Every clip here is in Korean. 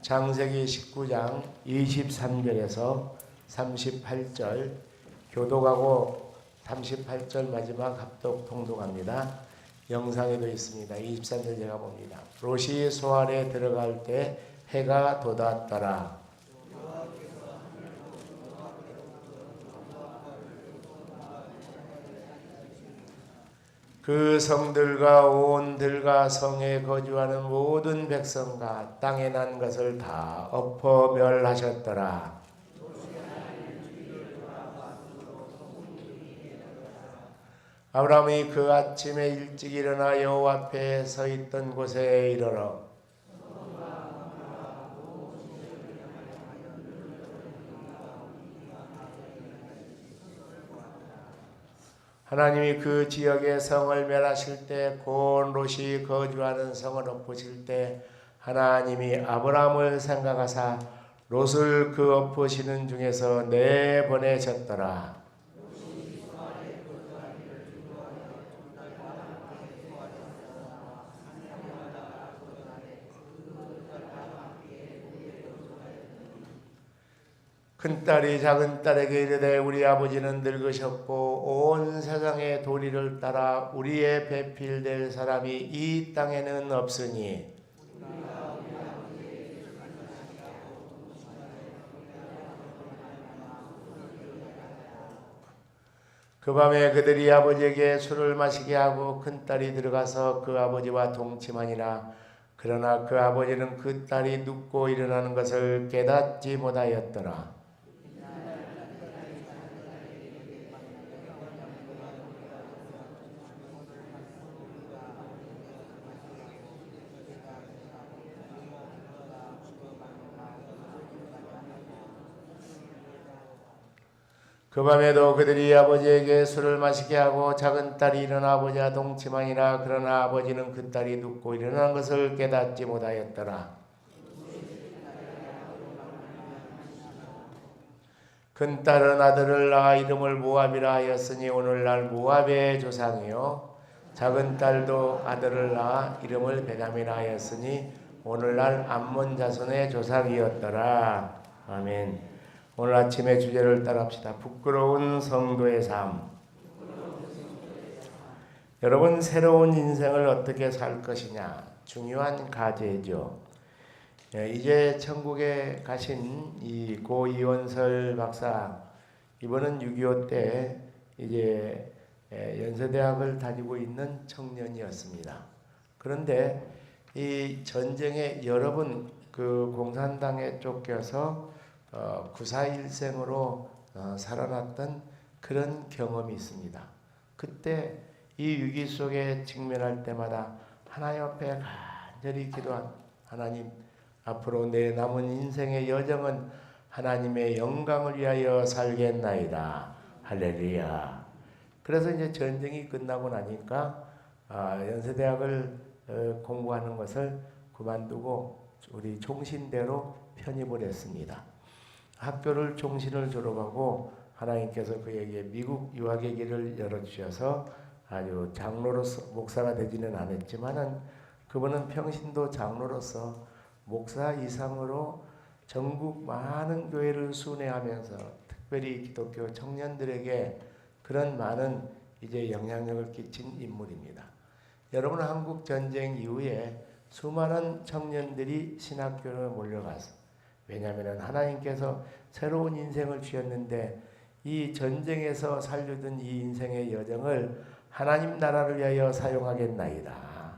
창세기 19장 23절에서 38절 교독하고 38절 마지막 합독 통독합니다. 영상에도 있습니다. 23절 제가 봅니다. 롯이 소알에 들어갈 때 해가 돋았더라. 그 성들과 온 들과 성에 거주하는 모든 백성과 땅에 난 것을 다 엎어 멸하셨더라. 아브라함이 그 아침에 일찍 일어나 여호와 앞에 서 있던 곳에 이르러 하나님이 그 지역의 성을 멸하실 때 곧 롯이 거주하는 성을 엎으실 때 하나님이 아브라함을 생각하사 롯을 그 엎으시는 중에서 내보내셨더라. 큰딸이 작은딸에게 이르되 우리 아버지는 늙으셨고 온 세상의 도리를 따라 우리의 배필될 사람이 이 땅에는 없으니 그 밤에 그들이 아버지에게 술을 마시게 하고 큰딸이 들어가서 그 아버지와 동침하니라. 그러나 그 아버지는 그 딸이 눕고 일어나는 것을 깨닫지 못하였더라. 그 밤에도 그들이 아버지에게 술을 마시게 하고 작은 딸이 일어나 아버지와 동침하니라. 그러나 아버지는 그 딸이 눕고 일어난 것을 깨닫지 못하였더라. 큰 딸은 아들을 낳아 이름을 모압이라 하였으니 오늘날 모압의 조상이요 작은 딸도 아들을 낳아 이름을 베냐민이라 하였으니 오늘날 암몬 자손의 조상이었더라. 아멘. 오늘 아침의 주제를 따라합시다. 부끄러운 성도의 삶. 여러분, 새로운 인생을 어떻게 살 것이냐 중요한 과제죠. 이제 천국에 가신 이 고 이원설 박사, 이번은 6.25 때 이제 연세대학을 다니고 있는 청년이었습니다. 그런데 이 전쟁에 여러 번 그 공산당에 쫓겨서 구사일생으로 살아났던 그런 경험이 있습니다. 그때 이 위기 속에 직면할 때마다 하나님 앞에 간절히 기도한 하나님, 앞으로 내 남은 인생의 여정은 하나님의 영광을 위하여 살겠나이다. 할렐루야. 그래서 이제 전쟁이 끝나고 나니까 연세대학을 공부하는 것을 그만두고 우리 종신대로 편입을 했습니다. 학교를 종신을 졸업하고 하나님께서 그에게 미국 유학의 길을 열어주셔서 아주 장로로서 목사가 되지는 않았지만은 그분은 평신도 장로로서 목사 이상으로 전국 많은 교회를 순회하면서 특별히 기독교 청년들에게 그런 많은 이제 영향력을 끼친 인물입니다. 여러분, 한국 전쟁 이후에 수많은 청년들이 신학교로 몰려가서, 왜냐하면 하나님께서 새로운 인생을 주셨는데 이 전쟁에서 살려둔 이 인생의 여정을 하나님 나라를 위하여 사용하겠나이다.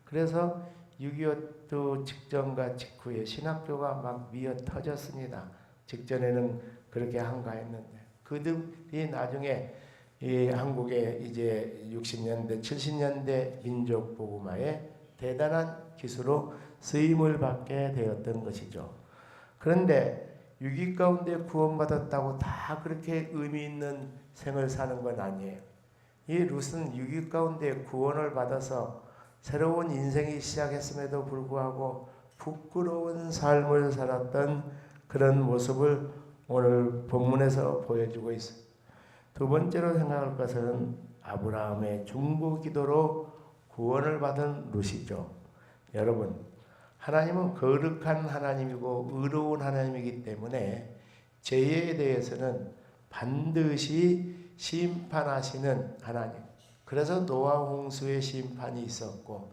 그래서 6.25 직전과 직후에 신학교가 막 미어 터졌습니다. 직전에는 그렇게 한가했는데 그들이 나중에 이 한국의 이제 60년대, 70년대 민족복음화에 대단한 기수로 쓰임을 받게 되었던 것이죠. 그런데 위기 가운데 구원받았다고 다 그렇게 의미 있는 생을 사는 건 아니에요. 이 룻은 위기 가운데 구원을 받아서 새로운 인생이 시작했음에도 불구하고 부끄러운 삶을 살았던 그런 모습을 오늘 본문에서 보여주고 있습니다. 두 번째로 생각할 것은 아브라함의 중보기도로 구원을 받은 룻이죠. 여러분, 하나님은 거룩한 하나님이고 의로운 하나님이기 때문에 죄에 대해서는 반드시 심판하시는 하나님. 그래서 노아 홍수의 심판이 있었고,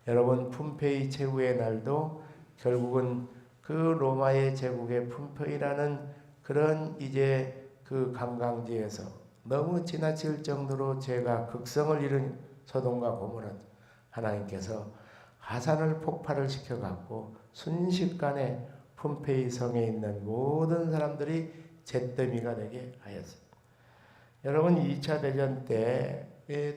여러분 품페이 최후의 날도 결국은 그 로마의 제국의 품페이라는 그런 이제 그 관광지에서 너무 지나칠 정도로 죄가 극성을 이룬 소돔과 고모라는 하나님께서 화산을 폭발을 시켜갖고 순식간에 품페이 성에 있는 모든 사람들이 잿더미가 되게 하였습니다. 여러분 2차 대전 때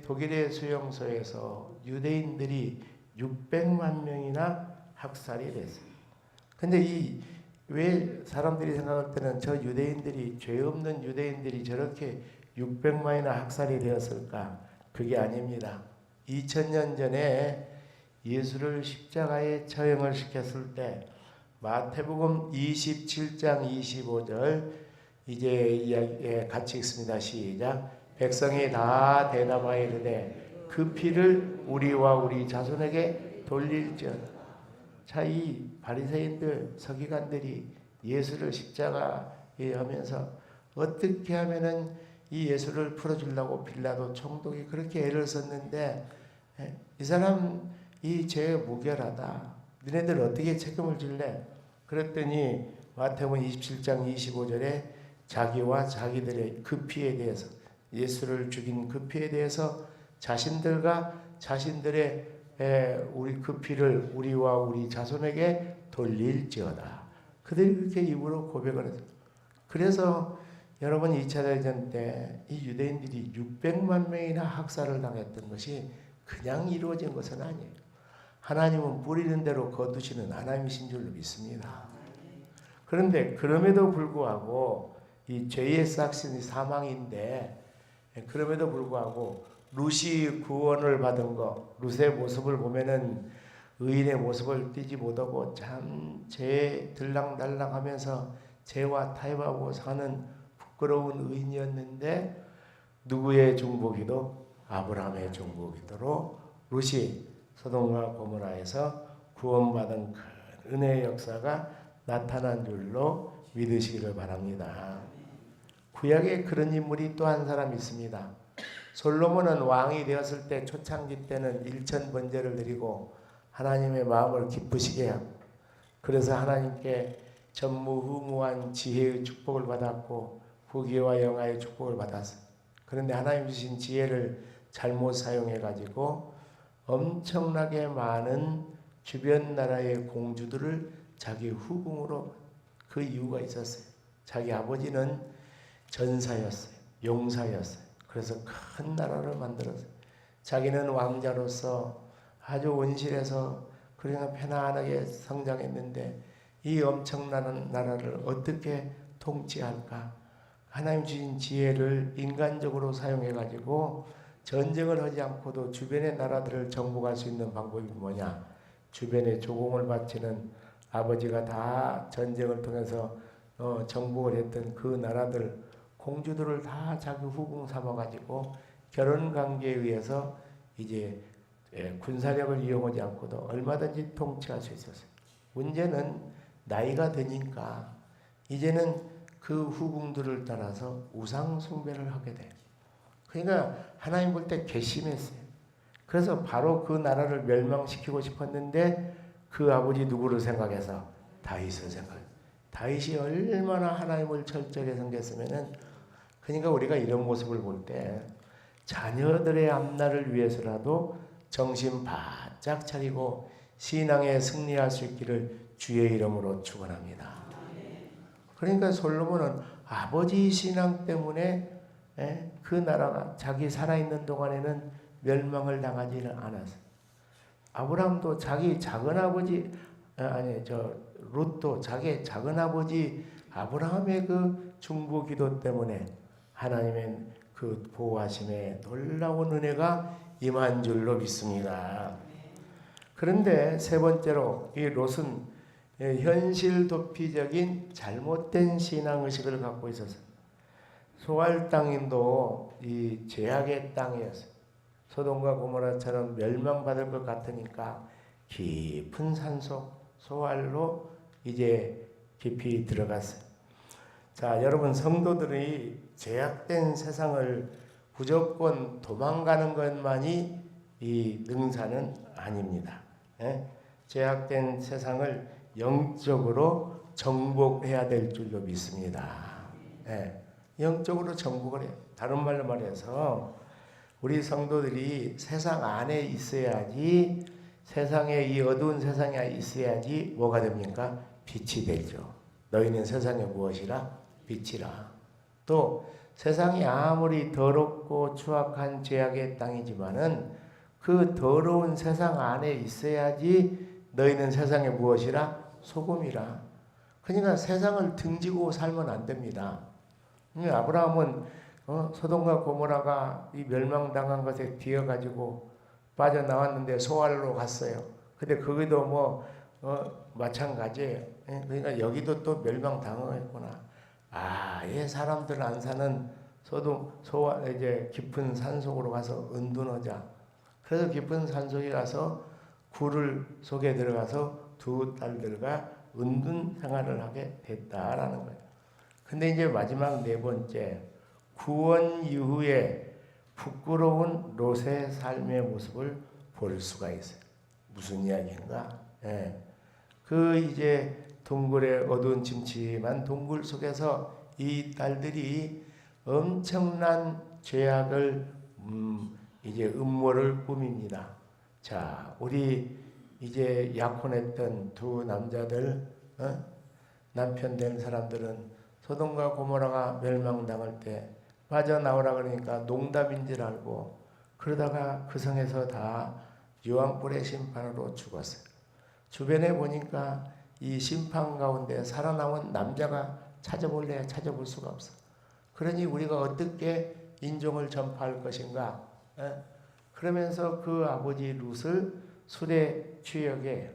독일의 수용소에서 유대인들이 600만 명이나 학살이 됐어요. 근데 왜 사람들이 생각할 때는 저 유대인들이, 죄 없는 유대인들이 저렇게 600만이나 학살이 되었을까? 그게 아닙니다. 2000년 전에 예수를 십자가에 처형을 시켰을 때 마태복음 27장 25절 이제 이야기 같이 읽습니다. 시작. 백성이 다 대답하여 이르되 그 피를 우리와 우리 자손에게 돌릴지어다. 자, 이 바리새인들 서기관들이 예수를 십자가에 하면서 어떻게 하면은 이 예수를 풀어주려고 빌라도 총독이 그렇게 애를 썼는데, 이 사람 이 죄 무결하다. 너네들 어떻게 책임을 질래? 그랬더니 마태복음 27장 25절에 자기와 자기들의 그 피에 대해서, 예수를 죽인 그 피에 대해서 자신들과 자신들의 우리 그 피를 우리와 우리 자손에게 돌릴지어다. 그들이 그렇게 입으로 고백을 했어요. 그래서 여러분 2차 대전 때 이 유대인들이 600만 명이나 학살을 당했던 것이 그냥 이루어진 것은 아니에요. 하나님은 뿌리는 대로 거두시는 하나님이신 줄로 믿습니다. 그런데 그럼에도 불구하고 이 죄의 삭신이 사망인데, 그럼에도 불구하고 룻이 구원을 받은 거, 룻의 모습을 보면은 의인의 모습을 띠지 못하고 참 죄 들락날락하면서 죄와 타협하고 사는 부끄러운 의인이었는데, 누구의 중보기도? 아브라함의 중보기도로 룻이 소돔과 고모라에서 구원받은 큰 은혜의 역사가 나타난 줄로 믿으시기를 바랍니다. 구약에 그런 인물이 또 한 사람 있습니다. 솔로몬은 왕이 되었을 때 초창기 때는 일천 번제를 드리고 하나님의 마음을 기쁘시게 하고, 그래서 하나님께 전무후무한 지혜의 축복을 받았고 후기와 영화의 축복을 받았어요. 그런데 하나님 주신 지혜를 잘못 사용해 가지고 엄청나게 많은 주변 나라의 공주들을 자기 후궁으로, 그 이유가 있었어요. 자기 아버지는 전사였어요. 용사였어요. 그래서 큰 나라를 만들었어요. 자기는 왕자로서 아주 온실에서 그냥 편안하게 성장했는데 이 엄청난 나라를 어떻게 통치할까? 하나님 주신 지혜를 인간적으로 사용해 가지고 전쟁을 하지 않고도 주변의 나라들을 정복할 수 있는 방법이 뭐냐? 주변에 조공을 바치는, 아버지가 다 전쟁을 통해서 정복을 했던 그 나라들 공주들을 다 자기 후궁 삼아 가지고 결혼 관계에 의해서 이제 군사력을 이용하지 않고도 얼마든지 통치할 수 있었어요. 문제는 나이가 드니까 이제는 그 후궁들을 따라서 우상 숭배를 하게 돼요. 그러니까 하나님 볼 때 괘씸했어요. 그래서 바로 그 나라를 멸망시키고 싶었는데 그 아버지 누구를 생각해서? 다윗을 생각해요. 다윗이 얼마나 하나님을 철저하게 섬겼으면은, 그러니까 우리가 이런 모습을 볼 때 자녀들의 앞날을 위해서라도 정신 바짝 차리고 신앙에 승리할 수 있기를 주의 이름으로 축원합니다. 그러니까 솔로몬은 아버지 신앙 때문에 그 나라가 자기 살아있는 동안에는 멸망을 당하지는 않았어요. 아브라함도 자기 작은아버지, 롯도 자기 작은아버지 아브라함의 그 중보기도 때문에 하나님의 그 보호하심에 놀라운 은혜가 임한 줄로 믿습니다. 그런데 세 번째로 이 롯은 현실 도피적인 잘못된 신앙의식을 갖고 있었어요. 소알 땅인도 이 죄악의 땅이었어요. 소돔과 고모라처럼 멸망받을 것 같으니까 깊은 산속, 소활로 이제 깊이 들어갔어요. 자, 여러분 성도들이 제약된 세상을 무조건 도망가는 것만이 이 능사는 아닙니다. 예? 제약된 세상을 영적으로 정복해야 될 줄로 믿습니다. 예? 영적으로 정복을 해요. 다른 말로 말해서 우리 성도들이 세상 안에 있어야지, 세상에 이 어두운 세상에 있어야지 뭐가 됩니까? 빛이 되죠. 너희는 세상에 무엇이라? 빛이라. 또 세상이 아무리 더럽고 추악한 죄악의 땅이지만은 그 더러운 세상 안에 있어야지 너희는 세상에 무엇이라? 소금이라. 그러니까 세상을 등지고 살면 안 됩니다. 아브라함은 소돔과 고모라가 이 멸망당한 것에 뒤어가지고 빠져나왔는데 소알로 갔어요. 근데 거기도 마찬가지예요. 그러니까 여기도 또 멸망당했구나. 사람들 안 사는 이제 깊은 산속으로 가서 은둔하자. 그래서 깊은 산속에 가서 굴 속에 들어가서 두 딸들과 은둔 생활을 하게 됐다라는 거예요. 근데 이제 마지막 네 번째, 구원 이후에 부끄러운 롯의 삶의 모습을 볼 수가 있어요. 무슨 이야기인가? 그 이제 동굴의 어두운 침침한 동굴 속에서 이 딸들이 엄청난 죄악을 이제 음모를 꾸밉니다. 자, 우리 이제 약혼했던 두 남자들, 남편 된 사람들은 소돔과 고모라가 멸망당할 때 빠져나오라 그러니까 농담인 줄 알고 그러다가 그 성에서 다 유황불의 심판으로 죽었어요. 주변에 보니까 이 심판 가운데 살아남은 남자가 찾아볼래 찾아볼 수가 없어. 그러니 우리가 어떻게 인종을 전파할 것인가? 그러면서 그 아버지 룻을 술에 취하게,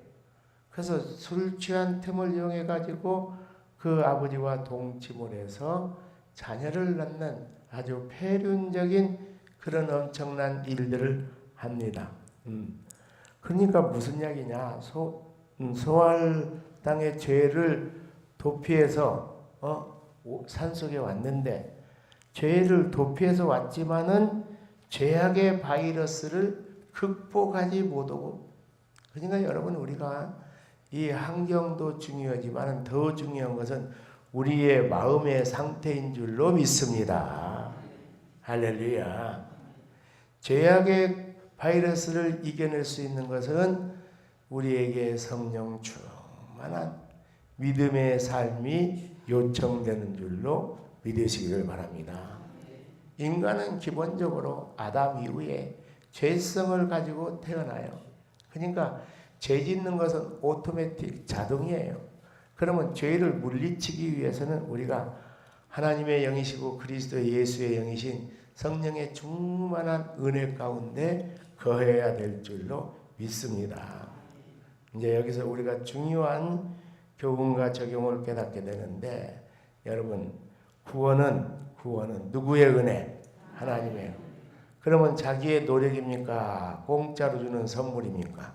그래서 술 취한 틈을 이용해 가지고 그 아버지와 동침을 해서 자녀를 낳는 아주 폐륜적인 그런 엄청난 일들을 합니다. 그러니까 무슨 이야기냐? 소알 땅의 죄를 도피해서 산속에 왔는데, 죄를 도피해서 왔지만은 죄악의 바이러스를 극복하지 못하고, 그러니까 여러분 우리가 이 환경도 중요하지만 더 중요한 것은 우리의 마음의 상태인 줄로 믿습니다. 할렐루야. 죄악의 바이러스를 이겨낼 수 있는 것은 우리에게 성령 충만한 믿음의 삶이 요청되는 줄로 믿으시기를 바랍니다. 인간은 기본적으로 아담 이후에 죄성을 가지고 태어나요. 그러니까 죄 짓는 것은 오토매틱 자동이에요. 그러면 죄를 물리치기 위해서는 우리가 하나님의 영이시고 그리스도 예수의 영이신 성령의 충만한 은혜 가운데 거해야 될 줄로 믿습니다. 이제 여기서 우리가 중요한 교훈과 적용을 깨닫게 되는데, 여러분 구원은 누구의 은혜? 하나님의. 그러면 자기의 노력입니까? 공짜로 주는 선물입니까?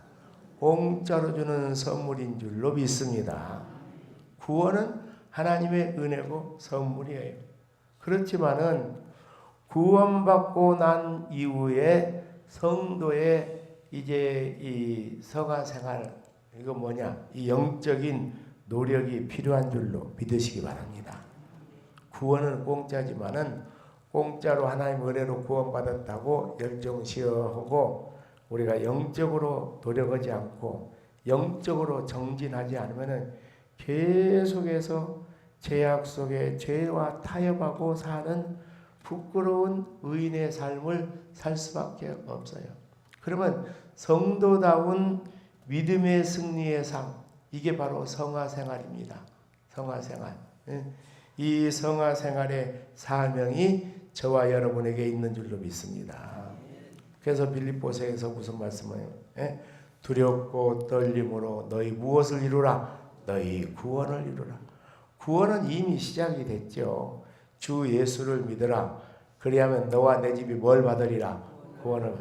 공짜로 주는 선물인 줄로 믿습니다. 구원은 하나님의 은혜고 선물이에요. 그렇지만은 구원받고 난 이후에 성도의 이제 이 성화 생활, 이거 뭐냐? 이 영적인 노력이 필요한 줄로 믿으시기 바랍니다. 구원은 공짜지만은 공짜로 하나님 은혜로 구원받았다고 열정시어하고 우리가 영적으로 노력하지 않고 영적으로 정진하지 않으면은 계속해서 죄악 속에 죄와 타협하고 사는 부끄러운 의인의 삶을 살 수밖에 없어요. 그러면 성도다운 믿음의 승리의 삶, 이게 바로 성화생활입니다. 성화생활. 이 성화생활의 사명이 저와 여러분에게 있는 줄로 믿습니다. 그래서 빌립보서에서 무슨 말씀을 해요? 두렵고 떨림으로 너희 무엇을 이루라? 너희 구원을 이루라. 구원은 이미 시작이 됐죠. 주 예수를 믿으라. 그리하면 너와 내 집이 뭘 받으리라? 구원을.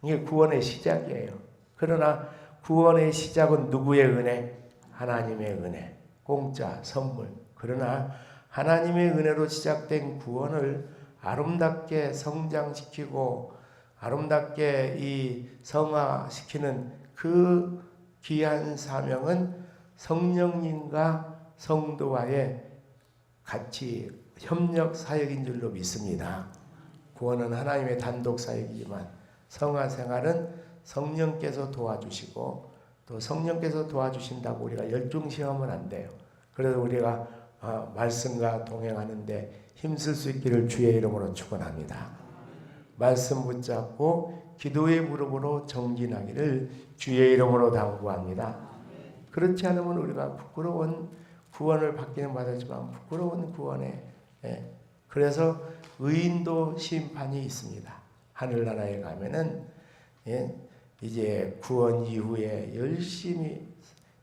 이게 구원의 시작이에요. 그러나 구원의 시작은 누구의 은혜? 하나님의 은혜, 공짜 선물. 그러나 하나님의 은혜로 시작된 구원을 아름답게 성장시키고 아름답게 이 성화시키는 그 귀한 사명은 성령님과 성도와의 같이 협력 사역인 줄로 믿습니다. 구원은 하나님의 단독 사역이지만 성화 생활은 성령께서 도와주시고 또 성령께서 도와주신다고 우리가 열중시험은 안 돼요. 그래서 우리가 말씀과 동행하는데 힘쓸 수 있기를 주의 이름으로 축원합니다. 말씀 붙잡고 기도의 무릎으로 정진하기를 주의 이름으로 당부합니다. 그렇지 않으면 우리가 부끄러운 구원을 받기는 받았지만 부끄러운 구원에 그래서 의인도 심판이 있습니다. 하늘나라에 가면은 이제 구원 이후에 열심히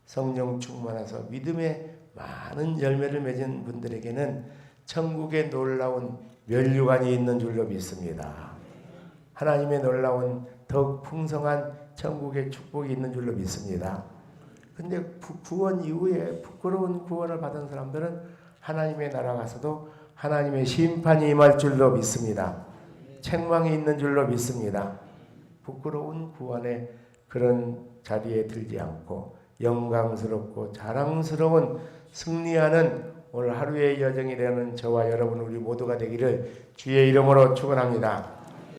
성령 충만해서 믿음의 많은 열매를 맺은 분들에게는 천국의 놀라운 면류관이 있는 줄로 믿습니다. 하나님의 놀라운 더욱 풍성한 천국의 축복이 있는 줄로 믿습니다. 근데 구원 이후에 부끄러운 구원을 받은 사람들은 하나님의 나라 가서도 하나님의 심판이 임할 줄로 믿습니다. 책망이 있는 줄로 믿습니다. 부끄러운 구원의 그런 자리에 들지 않고 영광스럽고 자랑스러운 승리하는 오늘 하루의 여정이 되는 저와 여러분 우리 모두가 되기를 주의 이름으로 축원합니다.